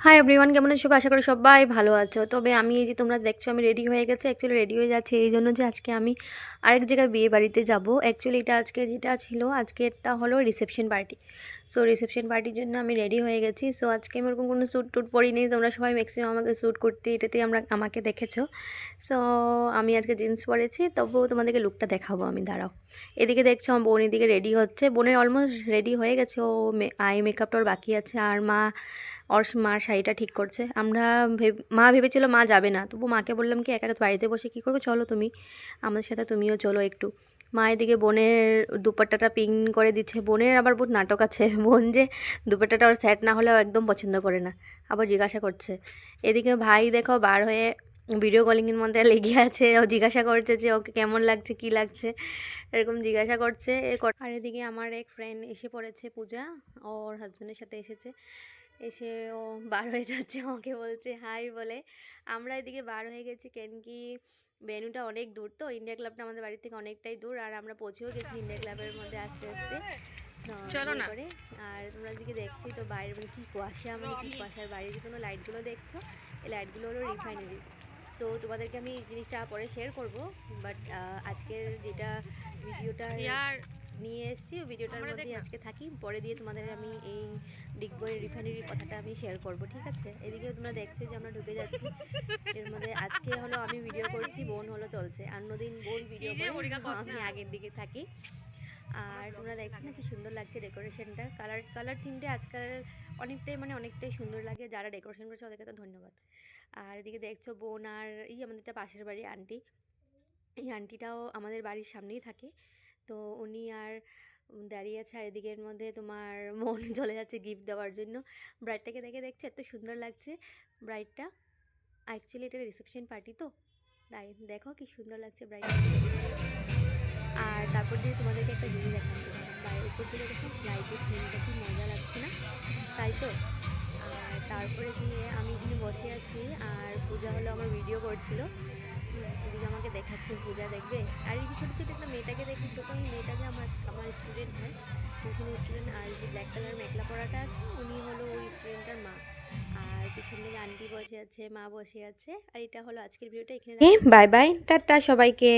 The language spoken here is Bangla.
হাই এভরিওয়ান, কেমন আছো? আশা করি সবাই ভালো আছো। তবে আমি এই যে তোমরা দেখছো আমি রেডি হয়ে গেছি। অ্যাকচুয়ালি রেডি হয়ে যাচ্ছি এই জন্য যে আজকে আমি আরেক জায়গায় বিয়ে বাড়িতে যাব। অ্যাকচুয়ালি এটা আজকে যেটা ছিল, আজকেরটা হলো রিসেপশন পার্টি। সো রিসেপশন পার্টির জন্য আমি রেডি হয়ে গেছি। সো আজকে আমি ওরকম কোনো স্যুট টুট পরিনি। তোমরা সবাই ম্যাক্সিমাম আমাকে স্যুট করতে এটাতেই আমাকে দেখেছো। সো আমি আজকে জিন্স পরেছি, তবুও তোমাদেরকে লুকটা দেখাবো আমি, দাঁড়াও। এদিকে দেখছো আমার বোন এদিকে রেডি হচ্ছে। বোনের অলমোস্ট রেডি হয়ে গেছে, ও আই মেকআপটা ওর বাকি আছে। আর ওর মার শাড়িটা ঠিক করছে। মা ভেবেছিল মা যাবে না, তবু মাকে বললাম কি একা একা বাড়িতে বসে কী করবো, চলো তুমি আমাদের সাথে, তুমিও চলো একটু। মা এদিকে বোনের দুপাট্টাটা পিন করে দিচ্ছে। বোনের আবার বহুত নাটক আছে, বোন যে দুপাট্টাটা ওর সেট না হলেও একদম পছন্দ করে না, আবার জিজ্ঞাসা করছে। এদিকে ভাই দেখো বার হয়ে ভিডিও কলিংয়ের মধ্যে লেগে আছে, ও জিজ্ঞাসা করছে যে ওকে কেমন লাগছে, কী লাগছে, এরকম জিজ্ঞাসা করছে। আর এদিকে আমার এক ফ্রেন্ড এসে পড়েছে, পূজা, ওর হাজব্যান্ডের সাথে এসেছে। এসে ও বার হয়ে যাচ্ছে, আমাকে বলছে হাই বলে। আমরা এদিকে বার হয়ে গেছি, কেন কি ভেন্যুটা অনেক দূর, তো ইন্ডিয়া ক্লাবটা আমাদের বাড়ি থেকে অনেকটাই দূর। আর আমরা পৌঁছেও গেছি ইন্ডিয়া ক্লাবের মধ্যে আস্তে আস্তে চলো না করে। আর তোমরা দিকে দেখছোই তো বাইরে মানে কী কুয়াশা, মানে কী কুয়াশার বাইরে যে কোনো লাইটগুলো দেখছো, এই লাইটগুলো হলো রিফাইনারি। সো তোমাদেরকে আমি এই জিনিসটা পরে শেয়ার করব, বাট আজকের যেটা ভিডিওটা নিয়ে এসেছি ওই ভিডিওটার মধ্যেই আজকে থাকি, পরে দিয়ে তোমাদের আমি এই ডিগবই রিফাইনারির কথাটা আমি শেয়ার করব, ঠিক আছে? এদিকে তোমরা দেখছো যে আমরা ঢুকে যাচ্ছি এর মধ্যে। আজকে হলো আমি ভিডিও করছি, বোন হলো চলছে। অন্যদিন বোন ভিডিও করে, আমি আগের দিকে থাকি। আর তোমরা দেখছো না কি সুন্দর লাগছে ডেকোরেশনটা, কালার কালার থিমটা আজকাল অনেকটাই সুন্দর লাগে। যারা ডেকোরেশন করেছে ওদেরকে তো ধন্যবাদ। আর এদিকে দেখছো বোন আর আমাদের একটা পাশের বাড়ি আন্টি, এই আন্টিটাও আমাদের বাড়ির সামনেই থাকে। তো উনি আর দাঁড়িয়ে আছে। আর এদিকের মধ্যে তোমার মন চলে যাচ্ছে গিফট দেওয়ার জন্য। ব্রাইডটাকে দেখছে এত সুন্দর লাগছে ব্রাইডটা। অ্যাকচুয়ালি এটা রিসেপশন পার্টি, তো তাই দেখো কি সুন্দর লাগছে ব্রাইডটা। আর তারপর দিয়ে তোমাদেরকে একটা জিনিস দেখাচ্ছি, বাইরের উপর থেকে দেখো লাইটের থিমটা কি মজা লাগছে না, তাই তো? আর তারপরে দিয়ে আমি এখানে বসে আছি, আর পূজা হলো আমার ভিডিও করছিল। এদিকে আমাকে দেখাচ্ছে পূজা দেখবে। আর এই যে ছোটো ছোটো একটা মেয়েটাকে দেখি, ছোটো এই মেয়েটা যে আমার স্টুডেন্ট হয়, ওখানে স্টুডেন্ট। আর এই যে ব্ল্যাক কালার মেখলা পরাটা আছে, উনি হলো ওই স্টুডেন্টটার মা। আর পিছন দিকে আন্টি বসে আছে, মা বসে আছে। আর এটা হলো আজকের ভিডিওটা, এখানে বাই বাই, টাটা সবাইকে।